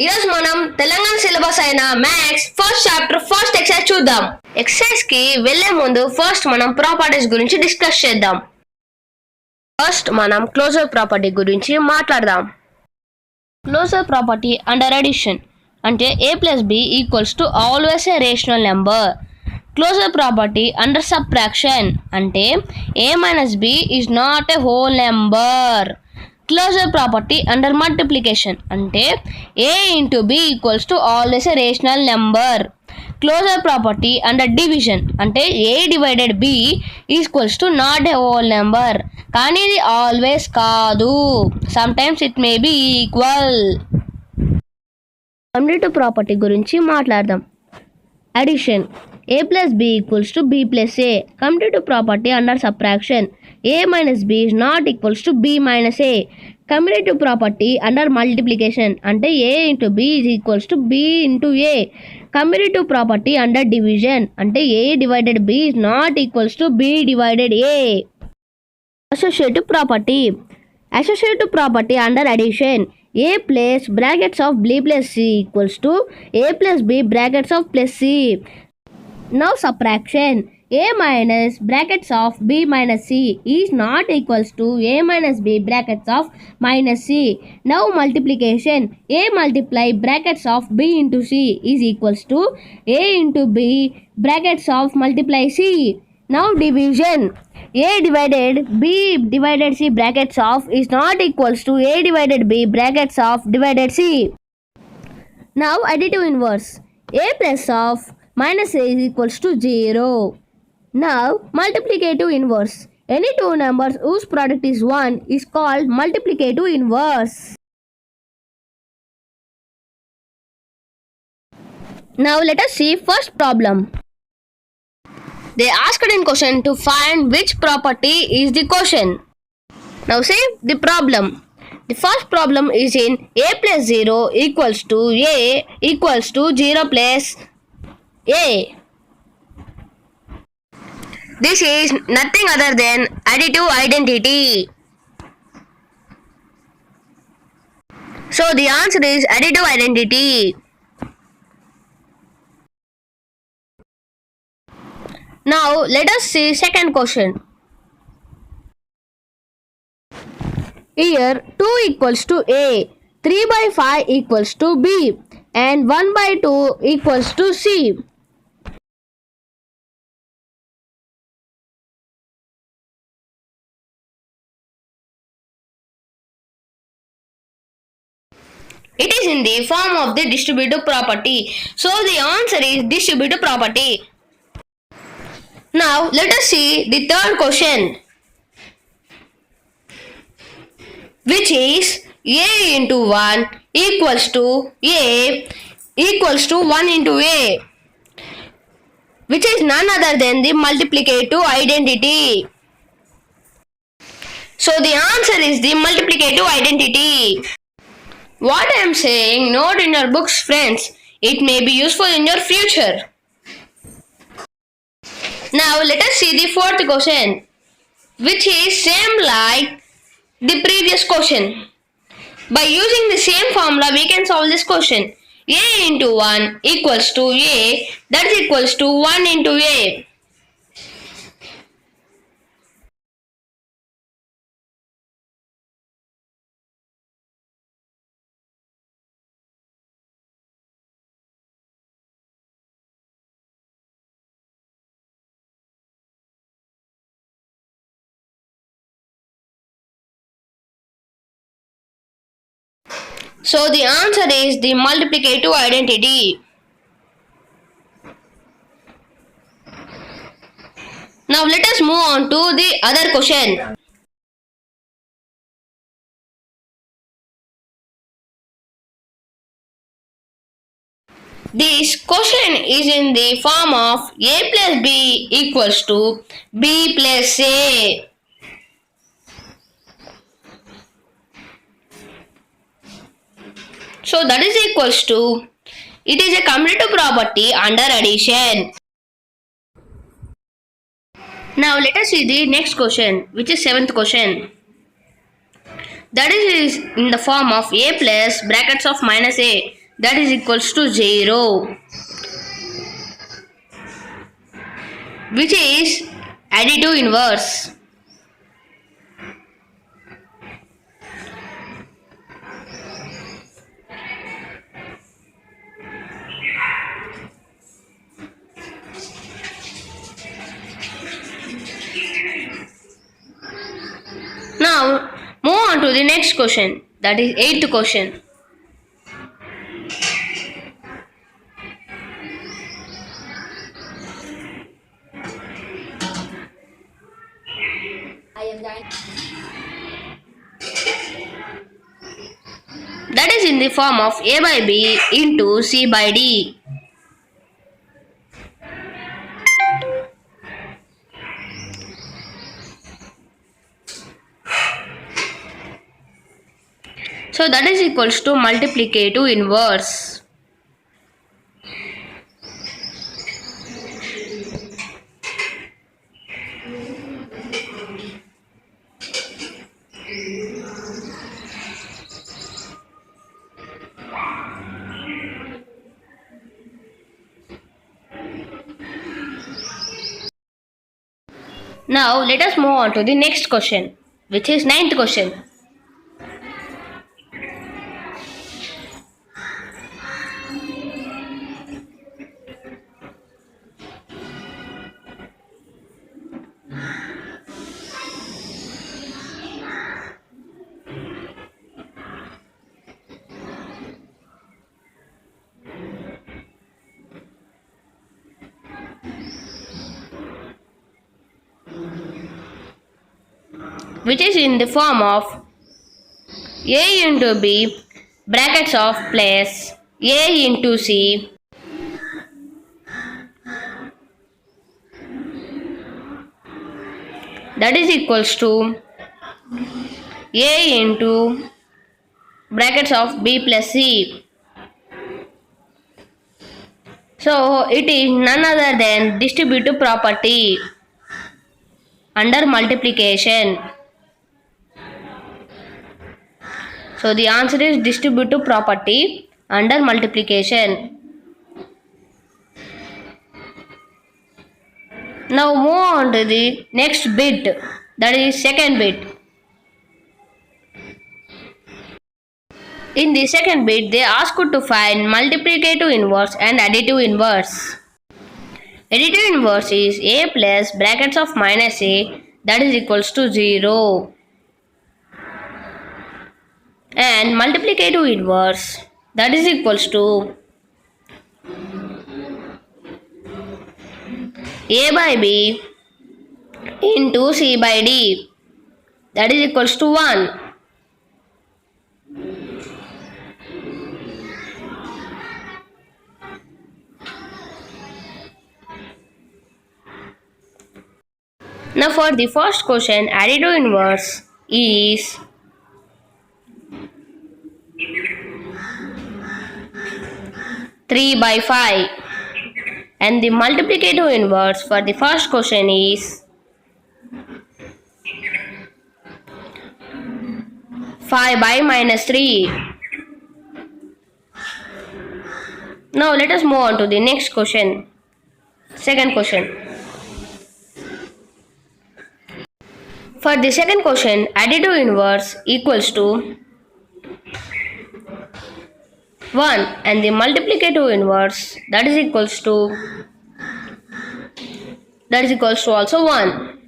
ఈరోజు మనం తెలంగాణ సిలబస్ అయిన maths first chapter first exercise చూద్దాం. ఎక్సర్సైజ్ కి వెళ్లే ముందు ఫస్ట్ మనం ప్రాపర్టీస్ గురించి డిస్కస్ చేద్దాం. ఫస్ట్ మనం క్లోజర్ ప్రాపర్టీ గురించి మాట్లాడదాం. క్లోజర్ ప్రాపర్టీ అండర్ అడిషన్ అంటే a+b equals to always a rational number. Closure property under subtraction అంటే a-b is not a whole number. Closure property under multiplication అంటే a into b equals to always a rational number. Closure property under division అంటే a divided b equals to not a whole number. కానీ ఇది always కాదు, sometimes it may be equal. Commutative property గురించి మాట్లాడదాం. Addition a+b equals to b+a. Commutative property under subtraction a-b is not equals to b-a. Commutative property under multiplication అంటే a into b is equals to b into a. Commutative property under division అంటే a divided b is not equals to b divided a. Associative property under addition a plus brackets of b plus c equals to a plus b brackets of plus c. Now subtraction a minus brackets of b minus c is not equals to a minus b brackets of minus c. Now multiplication a multiply brackets of b into c is equals to a into b brackets of multiply c. Now division a divided b divided c brackets of is not equals to a divided b brackets of divided c. Now additive inverse a plus of minus a is equals to 0. Now multiplicative inverse any two numbers whose product is 1 is called multiplicative inverse. Now let us see first problem. They asked in question to find which property is the question. Now see the problem. The first problem is in a plus 0 equals to a equals to 0 plus a. This is nothing other than additive identity. So the answer is additive identity. Now let us see second question. Here 2 equals to a, 3/5 equals to b and 1/2 equals to c. It is in the form of the distributive property. So the answer is distributive property. Now let us see the third question, which is a into 1 equals to a equals to 1 into a, which is none other than the multiplicative identity. So the answer is the multiplicative identity. What I am saying, note in your books, friends. It may be useful in your future. Now let us see the fourth question, which is same like the previous question. By using the same formula, we can solve this question. A into 1 equals to a, that is equals to 1 into a. So the answer is the multiplicative identity. Now let us move on to the other question. This question is in the form of a plus b equals to b plus a. So that is equals to, it is a commutative property under addition. Now let us see the next question, which is seventh question. That is in the form of a plus brackets of minus a. that is equals to 0, which is additive inverse. Now move on to the next question, that is 8th question. That is in the form of A by B into C by D. So that is equals to multiplicative inverse. Now let us move on to the next question, which is 9th question. Which is in the form of A into B brackets of plus A into C that is equals to A into brackets of B plus C. So it is none other than distributive property under multiplication. So the answer is distributive property under multiplication. Now move on to the next bit, that is second bit. In the second bit, they ask you to find multiplicative inverse and additive inverse. Additive inverse is A plus brackets of minus A that is equals to 0. And multiplicative inverse that is equals to A by B into C by D that is equals to 1. Now for the first question, additive inverse is three by 5, and the multiplicative inverse for the first question is 5 by minus 3. Now let us move on to the next question, second question. For the second question, additive inverse equals to 1 and the multiplicative inverse that is equals to also 1.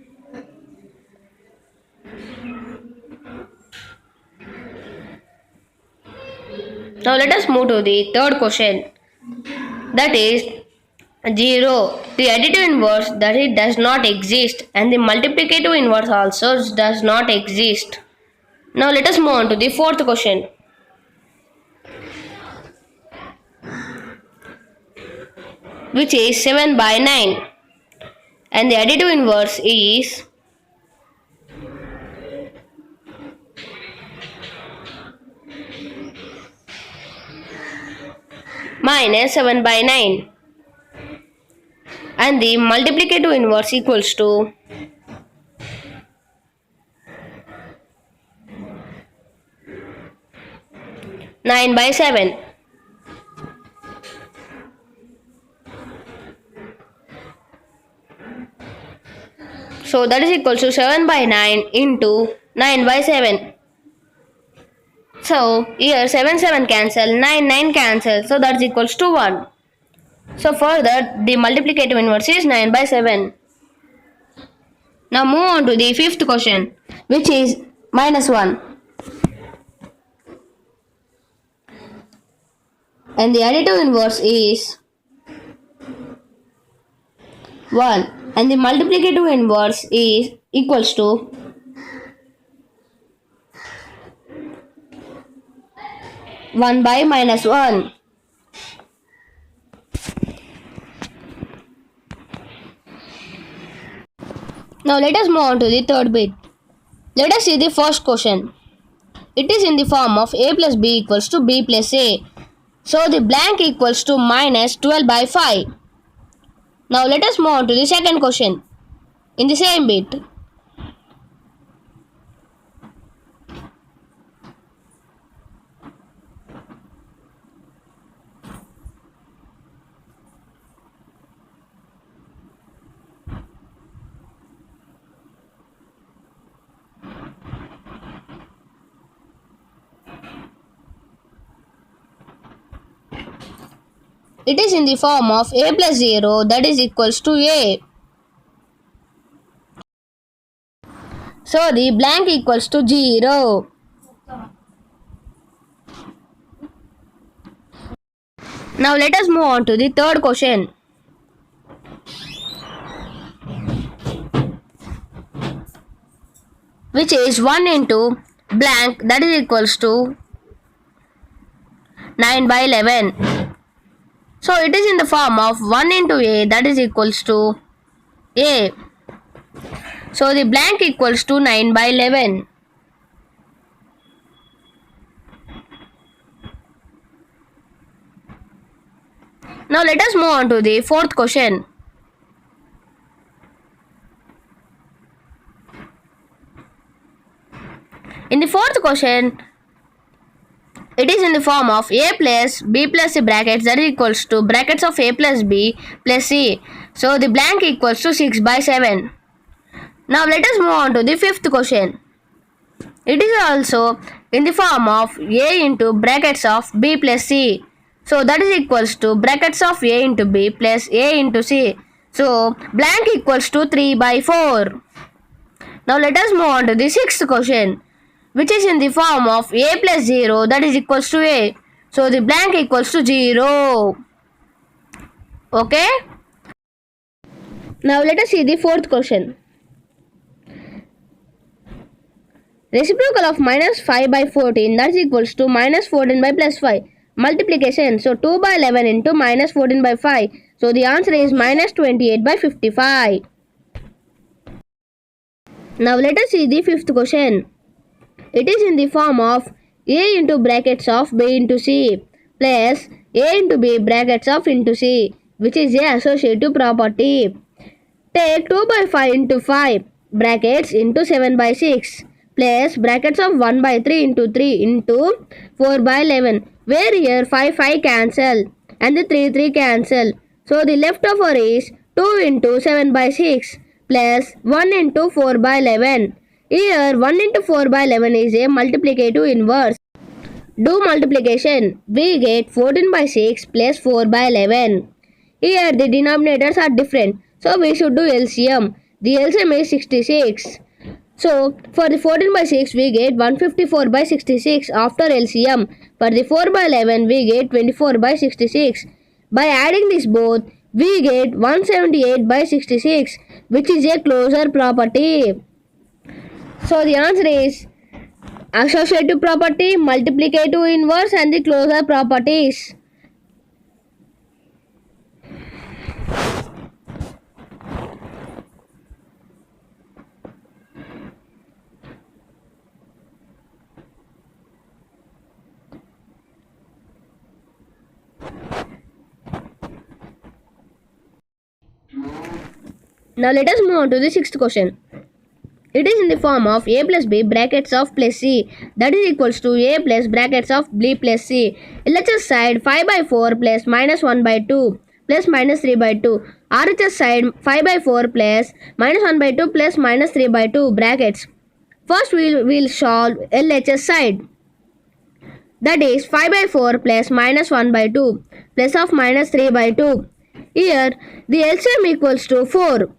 Now let us move to the third question, that is 0. The additive inverse that it does not exist and the multiplicative inverse also does not exist. Now let us move on to the fourth question. Which is 7 by 9 and the additive inverse is minus 7 by 9 and the multiplicative inverse equals to 9 by 7. So that is equals to 7 by 9 into 9 by 7. So here 7 7 cancel, 9 9 cancel. So that's equals to 1. So further the multiplicative inverse is 9 by 7. Now move on to the fifth question, which is minus 1. And the additive inverse is 1. And the multiplicative inverse is equals to 1 by minus 1. Now let us move on to the third bit. Let us see the first question. It is in the form of a plus b equals to b plus a. So the blank equals to minus 12 by 5. Now let us move on to the second question. In the same bit. It is in the form of a plus 0 that is equals to a. So the blank equals to 0. Now let us move on to the third question. Which is 1 into blank that is equals to 9 by 11. So it is in the form of 1 into a that is equals to a. So the blank equals to 9 by 11. Now let us move on to the fourth question. In the fourth question, it is in the form of a plus b plus c brackets that is equals to brackets of a plus b plus c. So the blank equals to 6 by 7. Now let us move on to the fifth question. It is also in the form of a into brackets of b plus c. So that is equals to brackets of a into b plus a into c. So blank equals to 3 by 4. Now let us move on to the sixth question, which is in the form of a plus 0 that is equals to a. So the blank equals to 0. Okay. Now let us see the fourth question. Reciprocal of minus 5 by 14 that is equals to minus 14 by plus 5. Multiplication. So 2 by 11 into minus 14 by 5. So the answer is minus 28 by 55. Now let us see the fifth question. It is in the form of a into brackets of b into c plus a into b brackets of into c, which is a associative property. Take 2 by 5 into 5 brackets into 7 by 6 plus brackets of 1 by 3 into 4 by 11, where here 5 5 cancel and the 3 cancel. So the leftover is 2 into 7 by 6 plus 1 into 4 by 11. Here 1 into 4 by 11 is a multiplicative inverse. Do multiplication. We get 14 by 6 plus 4 by 11. Here the denominators are different, so we should do LCM. The LCM is 66. So for the 14 by 6 we get 154 by 66 after LCM. For the 4 by 11 we get 24 by 66. By adding this both we get 178 by 66, which is a closure property. So the answer is associative property, multiplicative inverse and the closure properties. Now let us move on to the sixth question. It is in the form of a plus b brackets of plus c that is equals to a plus brackets of b plus c. LHS side 5 by 4 plus minus 1 by 2 plus minus 3 by 2. RHS side 5 by 4 plus minus 1 by 2 plus minus 3 by 2 brackets. First we'll solve LHS side. That is 5 by 4 plus minus 1 by 2 plus of minus 3 by 2. Here the LCM equals to 4.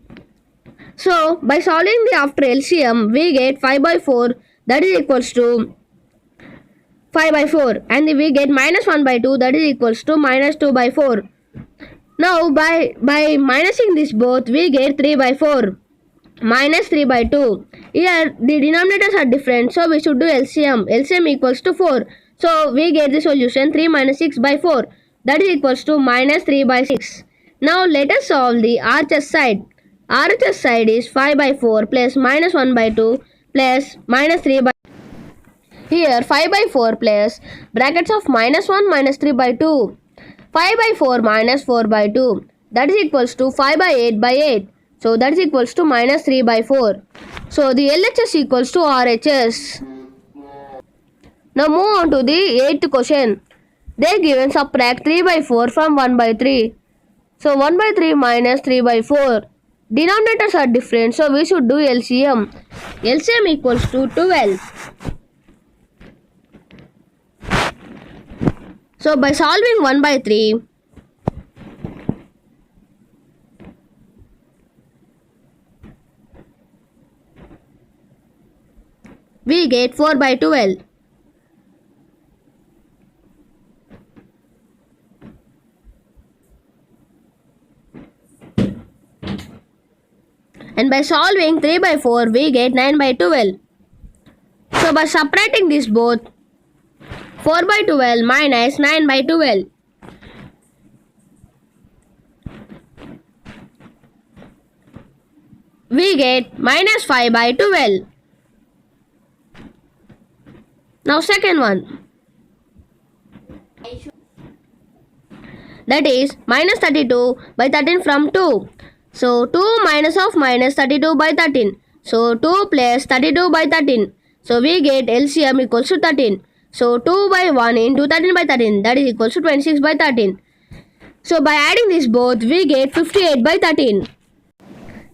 So by solving the after LCM we get 5 by 4 that is equals to 5 by 4 and we get minus 1 by 2 that is equals to minus 2 by 4. Now by minusing this both we get 3 by 4 minus 3 by 2. Here the denominators are different so we should do LCM. LCM equals to 4. So we get the solution 3 minus 6 by 4 that is equals to minus 3 by 6. Now let us solve the RHS side. RHS side is 5 by 4 plus minus 1 by 2 plus minus 3 by. Here 5 by 4 plus brackets of minus 1 minus 3 by 2. 5 by 4 minus 4 by 2 that is equals to 5 by 8 by 8. So that is equals to minus 3 by 4. So the LHS equals to RHS. Now move on to the 8th question. They given subtract 3 by 4 from 1 by 3. So 1 by 3 minus 3 by 4. Denominators are different so we should do LCM. LCM equals to 12. So by solving 1 by 3, we get 4 by 12. And by solving 3 by 4, we get 9 by 12. So by subtracting this both, 4 by 12 minus 9 by 12. We get minus 5 by 12. Now second one. That is minus 32 by 13 from 2. So 2 minus of minus 32 by 13. So 2 plus 32 by 13. So we get LCM equals to 13. So 2 by 1 into 13 by 13 that is equals to 26 by 13. So by adding this both we get 58 by 13.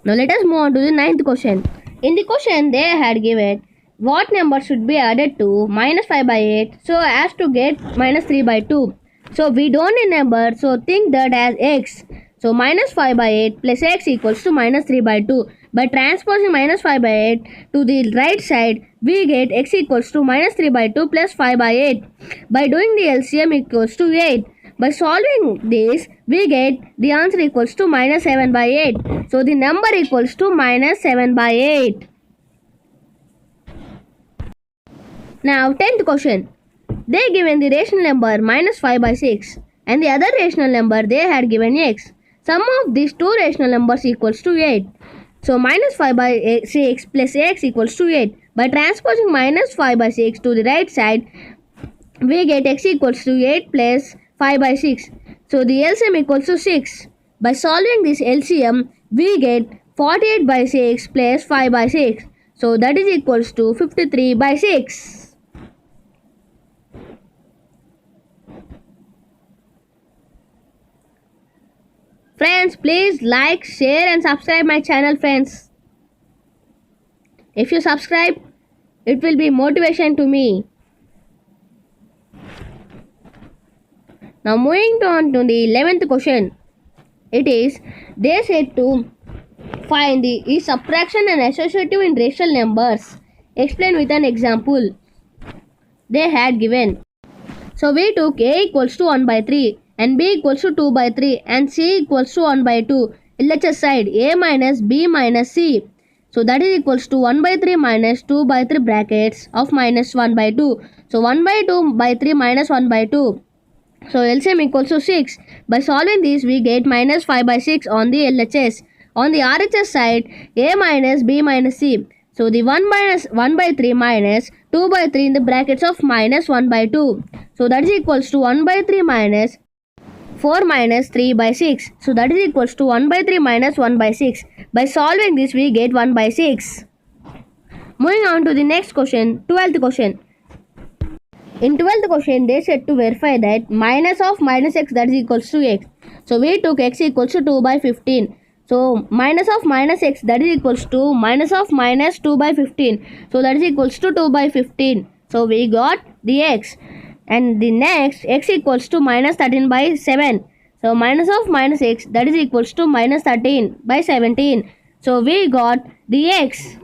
Now let us move on to the 9th question. In the question they had given what number should be added to minus 5 by 8 so as to get minus 3 by 2. So we don't need number so think that as x. So minus 5 by 8 plus x equals to minus 3 by 2. By transposing minus 5 by 8 to the right side, we get x equals to minus 3 by 2 plus 5 by 8. By doing the LCM equals to 8. By solving this, we get the answer equals to minus 7 by 8. So the number equals to minus 7 by 8. Now 10th question. They given the rational number minus 5 by 6 and the other rational number they had given x. Sum of these two rational numbers equals to 8. So minus 5 by 6 plus x equals to 8. By transposing minus 5 by 6 to the right side, we get x equals to 8 plus 5 by 6. So the LCM equals to 6. By solving this LCM, we get 48 by 6 plus 5 by 6. So that is equals to 53 by 6. Friends, please like, share and subscribe my channel, friends. If you subscribe, it will be motivation to me. Now moving on to the 11th question. It is, they said to find the subtraction and associative in rational numbers. Explain with an example. They had given. So we took a equals to 1 by 3 and b equals to 2 by 3 and c equals to 1 by 2. LHS side a minus b minus c. So that is equals to 1 by 3 minus 2 by 3 brackets of minus 1 by 2. So 1 by 2 by 3 minus 1 by 2. So LCM equals to 6. By solving this we get minus 5 by 6 on the LHS. On the RHS side a minus b minus c. So the 1 by 3 minus 2 by 3 in the brackets of minus 1 by 2. So that is equals to 1 by 3 minus 4 minus 3 by 6. So that is equals to 1 by 3 minus 1 by 6. By solving this we get 1 by 6. Moving on to the next question, 12th question. In 12th question they said to verify that minus of minus x that is equals to x. So we took x equals to 2 by 15. So minus of minus x, that is equals to minus of minus 2 by 15. So that is equals to 2 by 15. So we got the x. And the next, x equals to minus 13 by 7. So minus of minus x, that is equals to minus 13 by 17. So we got the x.